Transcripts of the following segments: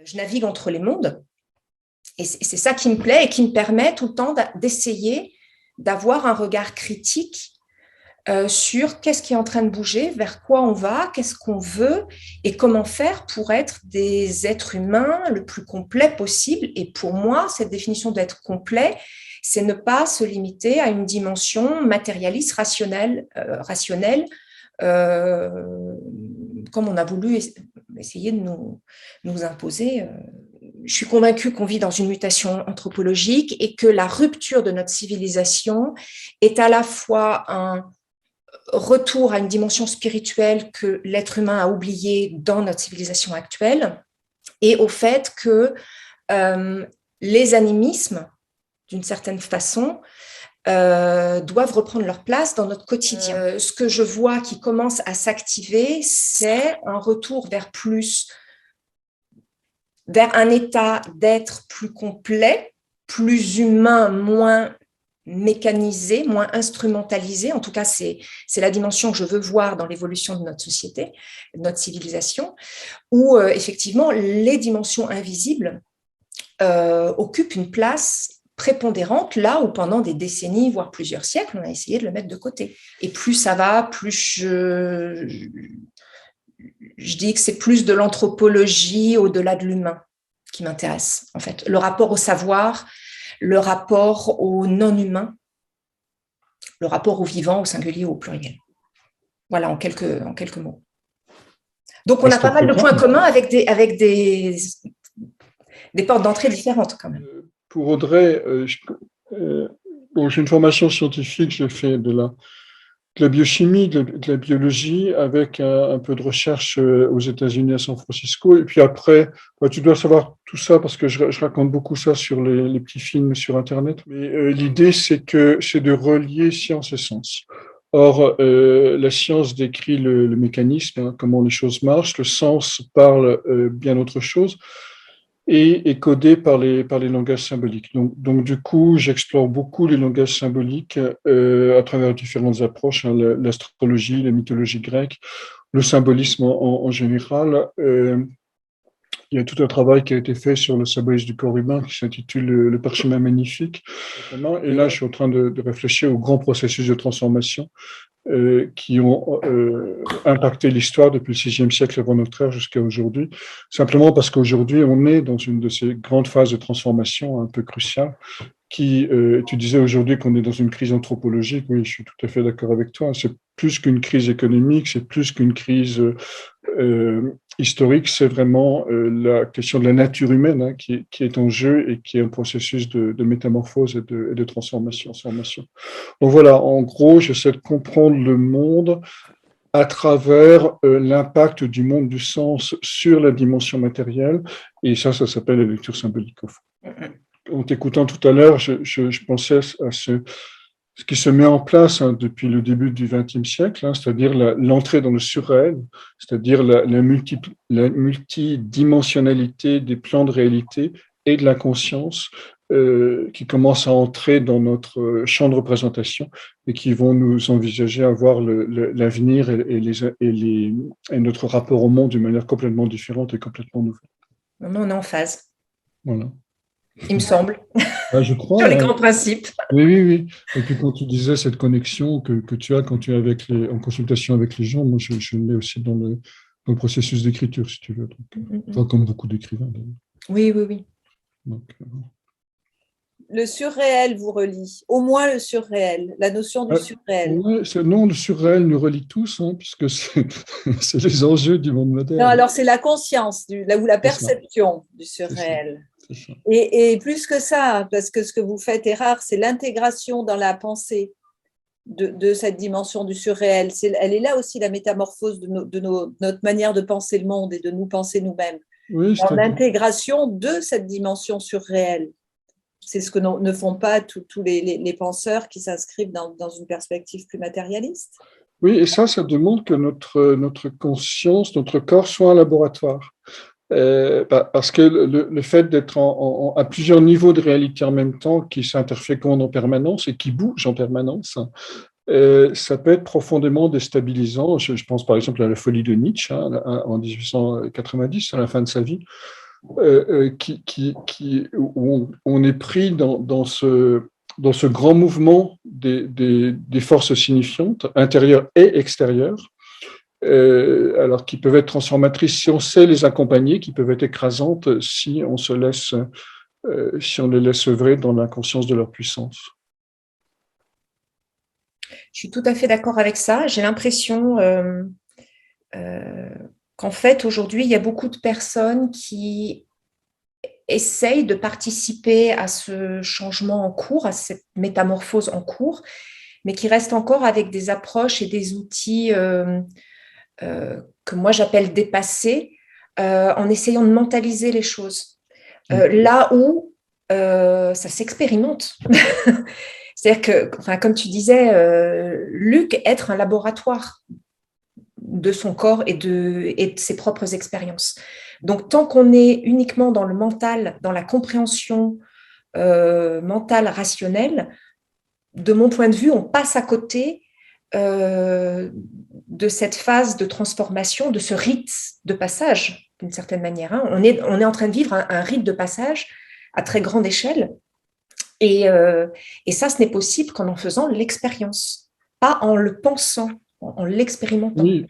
je navigue entre les mondes. Et c'est ça qui me plaît et qui me permet tout le temps d'essayer d'avoir un regard critique sur qu'est-ce qui est en train de bouger, vers quoi on va, qu'est-ce qu'on veut et comment faire pour être des êtres humains le plus complet possible. Et pour moi, cette définition d'être complet, c'est ne pas se limiter à une dimension matérialiste, rationnelle, comme on a voulu essayer de nous imposer. Je suis convaincue qu'on vit dans une mutation anthropologique et que la rupture de notre civilisation est à la fois un retour à une dimension spirituelle que l'être humain a oubliée dans notre civilisation actuelle et au fait que les animismes, d'une certaine façon, doivent reprendre leur place dans notre quotidien. Ce que je vois qui commence à s'activer, c'est un retour vers un état d'être plus complet, plus humain, moins mécanisé, moins instrumentalisé. En tout cas, c'est la dimension que je veux voir dans l'évolution de notre société, de notre civilisation, où effectivement, les dimensions invisibles occupent une place prépondérante, là où pendant des décennies, voire plusieurs siècles, on a essayé de le mettre de côté. Et plus ça va, plus je dis que c'est plus de l'anthropologie au-delà de l'humain qui m'intéresse, en fait. Le rapport au savoir, le rapport au non-humain, le rapport au vivant, au singulier, au pluriel. Voilà, en quelques mots. Donc, on a pas mal de points communs avec des portes d'entrée différentes, quand même. Pour Audrey, j'ai une formation scientifique, j'ai fait de la biochimie, de la biologie, avec un peu de recherche aux États-Unis à San Francisco. Et puis après, tu dois savoir tout ça parce que je raconte beaucoup ça sur les petits films sur Internet. Mais l'idée, c'est de relier science et sens. Or, la science décrit le mécanisme, hein, comment les choses marchent. Le sens parle bien autre chose et est codé par les langages symboliques. Donc du coup, j'explore beaucoup les langages symboliques à travers différentes approches, hein, l'astrologie, la mythologie grecque, le symbolisme en général. Il y a tout un travail qui a été fait sur le symbolisme du corps humain qui s'intitule le parchemin magnifique. Et là, je suis en train de réfléchir aux grands processus de transformation qui ont impacté l'histoire depuis le VIe siècle avant notre ère jusqu'à aujourd'hui, simplement parce qu'aujourd'hui, on est dans une de ces grandes phases de transformation un peu cruciales qui, tu disais aujourd'hui qu'on est dans une crise anthropologique, oui, je suis tout à fait d'accord avec toi, c'est plus qu'une crise économique, c'est plus qu'une crise historique, c'est vraiment la question de la nature humaine hein, qui est en jeu et qui est un processus de métamorphose et de transformation. Donc voilà, en gros, j'essaie de comprendre le monde à travers l'impact du monde du sens sur la dimension matérielle, et ça s'appelle la lecture symbolique. En t'écoutant tout à l'heure, je pensais à ce qui se met en place hein, depuis le début du XXe siècle, hein, c'est-à-dire l'entrée dans le surréel, c'est-à-dire la multidimensionnalité des plans de réalité et de la conscience qui commencent à entrer dans notre champ de représentation et qui vont nous envisager à voir l'avenir et notre rapport au monde d'une manière complètement différente et complètement nouvelle. Maintenant, on est en phase. Voilà. Il me semble. Ah, je crois. Sur les grands principes. Oui. Et puis quand tu disais cette connexion que tu as quand tu es en consultation avec les gens, moi je l'ai aussi dans le processus d'écriture, si tu veux. Donc, comme beaucoup d'écrivains. Oui. Donc, le surréel vous relie, au moins le surréel, la notion du surréel. Non, le surréel nous relie tous, hein, puisque c'est les enjeux du monde moderne. Non, alors c'est la conscience, ou la perception du surréel. C'est ça. Et plus que ça, parce que ce que vous faites est rare, c'est l'intégration dans la pensée de cette dimension du surréel. Elle est là aussi la métamorphose de notre manière de penser le monde et de nous penser nous-mêmes. Oui, dans l'intégration de cette dimension surréelle. C'est ce que ne font pas tous les penseurs qui s'inscrivent dans une perspective plus matérialiste. Oui, et ça demande que notre conscience, notre corps soit un laboratoire. Parce que le fait d'être à plusieurs niveaux de réalité en même temps, qui s'interfécondent en permanence et qui bougent en permanence, ça peut être profondément déstabilisant. Je pense par exemple à la folie de Nietzsche hein, en 1890, à la fin de sa vie, où on est pris dans ce grand mouvement des forces signifiantes, intérieures et extérieures, alors qui peuvent être transformatrices si on sait les accompagner, qui peuvent être écrasantes si on les laisse œuvrer dans l'inconscience de leur puissance. Je suis tout à fait d'accord avec ça. J'ai l'impression qu'en fait, aujourd'hui, il y a beaucoup de personnes qui essayent de participer à ce changement en cours, à cette métamorphose en cours, mais qui restent encore avec des approches et des outils que moi j'appelle dépassés, en essayant de mentaliser les choses. Là où ça s'expérimente. C'est-à-dire que, enfin, comme tu disais, Luc, être un laboratoire de son corps et de ses propres expériences. Donc, tant qu'on est uniquement dans le mental, dans la compréhension mentale rationnelle, de mon point de vue, on passe à côté de cette phase de transformation, de ce rite de passage, d'une certaine manière. Hein. On est en train de vivre un rite de passage à très grande échelle. Et ça, ce n'est possible qu'en faisant l'expérience, pas en le pensant, en l'expérimentant. Oui,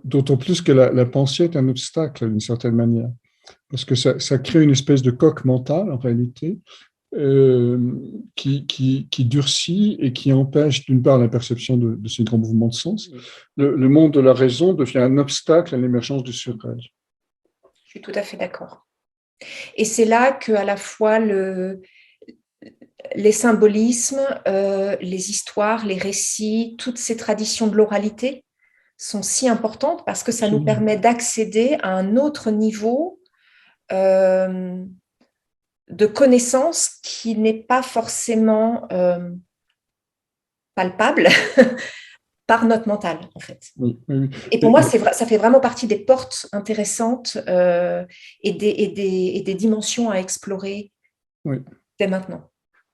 d'autant plus que la pensée est un obstacle d'une certaine manière, parce que ça crée une espèce de coque mentale, en réalité, qui durcit et qui empêche d'une part la perception de ces grands mouvements de sens. Le monde de la raison devient un obstacle à l'émergence du surréel. Je suis tout à fait d'accord. Et c'est là qu'à la fois les symbolismes, les histoires, les récits, toutes ces traditions de l'oralité sont si importantes parce que ça nous permet d'accéder à un autre niveau de connaissance qui n'est pas forcément palpable par notre mental, en fait. Oui. Et pour moi, ça fait vraiment partie des portes intéressantes et des dimensions à explorer dès maintenant.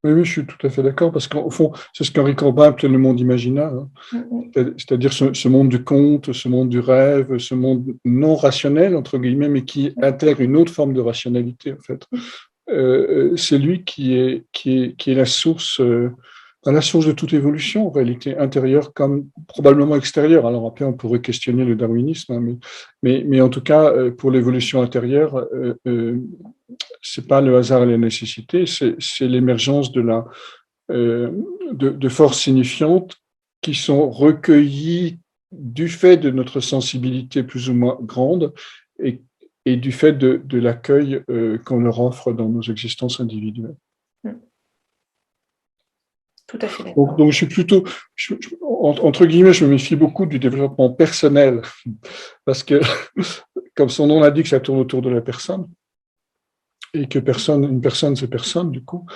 Oui, je suis tout à fait d'accord, parce qu'au fond, c'est ce qu'Henri Corbin appelait le monde imaginaire, hein. C'est-à-dire ce monde du conte, ce monde du rêve, ce monde non rationnel, entre guillemets, mais qui intègre une autre forme de rationalité, en fait. C'est lui qui est la source de toute évolution, en réalité, intérieure comme probablement extérieure. Alors après, on pourrait questionner le darwinisme, hein, mais en tout cas, pour l'évolution intérieure, c'est pas le hasard et la nécessité, c'est l'émergence de forces signifiantes qui sont recueillies du fait de notre sensibilité plus ou moins grande et du fait de l'accueil qu'on leur offre dans nos existences individuelles. Tout à fait d'accord. Donc je suis plutôt, entre guillemets, je me méfie beaucoup du développement personnel, parce que, comme son nom l'indique, ça tourne autour de la personne, et que une personne, c'est personne, du coup.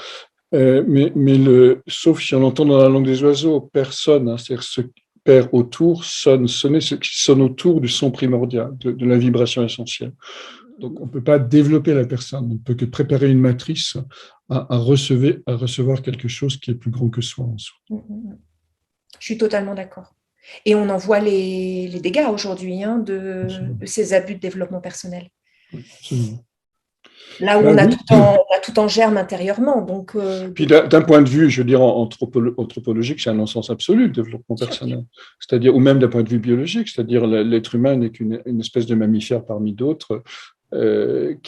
Sauf si on entend dans la langue des oiseaux, personne, hein, c'est-à-dire ce qui perd autour, sonner, ce qui sonne autour du son primordial, de la vibration essentielle. Donc, on ne peut pas développer la personne, on ne peut que préparer une matrice à recevoir quelque chose qui est plus grand que soi en soi. Je suis totalement d'accord. Et on en voit les dégâts aujourd'hui hein, de ces abus de développement personnel. Absolument. Là où on a tout en germe intérieurement. Donc, puis d'un point de vue, je veux dire, anthropologique, c'est un non-sens absolu, le développement personnel. C'est-à-dire, ou même d'un point de vue biologique, c'est-à-dire l'être humain n'est qu'une espèce de mammifère parmi d'autres, et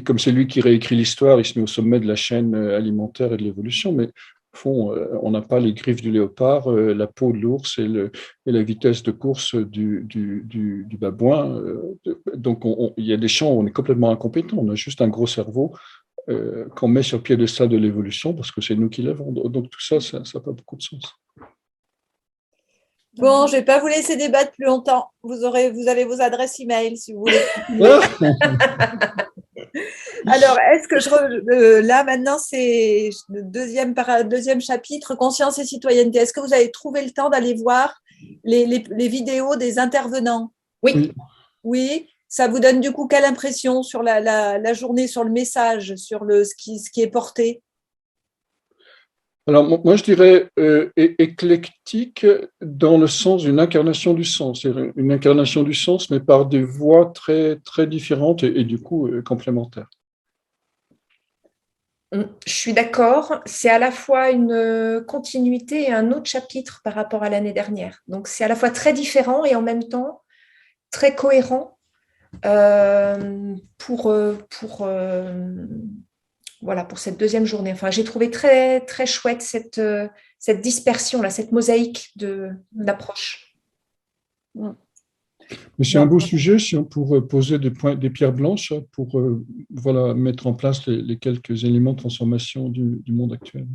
comme c'est lui qui réécrit l'histoire, il se met au sommet de la chaîne alimentaire et de l'évolution, mais au fond, on n'a pas les griffes du léopard, la peau de l'ours et la vitesse de course du babouin. Donc, il y a des champs où on est complètement incompétent. On a juste un gros cerveau qu'on met sur le piédestal de l'évolution parce que c'est nous qui l'avons. Donc, tout ça n'a pas beaucoup de sens. Bon, je ne vais pas vous laisser débattre plus longtemps. Vous avez vos adresses e-mail si vous voulez. Alors, est-ce que là maintenant c'est le deuxième chapitre, conscience et citoyenneté. Est-ce que vous avez trouvé le temps d'aller voir les vidéos des intervenants? Oui. Ça vous donne du coup quelle impression sur la journée, sur le message, sur ce qui est porté? Alors, moi, je dirais éclectique dans le sens d'une incarnation du sens, c'est-à-dire une incarnation du sens, mais par des voies très, très différentes et du coup complémentaires. Je suis d'accord, c'est à la fois une continuité et un autre chapitre par rapport à l'année dernière. Donc, c'est à la fois très différent et en même temps très cohérent voilà, pour cette deuxième journée. Enfin, j'ai trouvé très, très chouette cette dispersion-là, cette mosaïque d'approche. Mais c'est un beau sujet pour poser des pierres blanches, pour voilà, mettre en place les quelques éléments de transformation du monde actuel.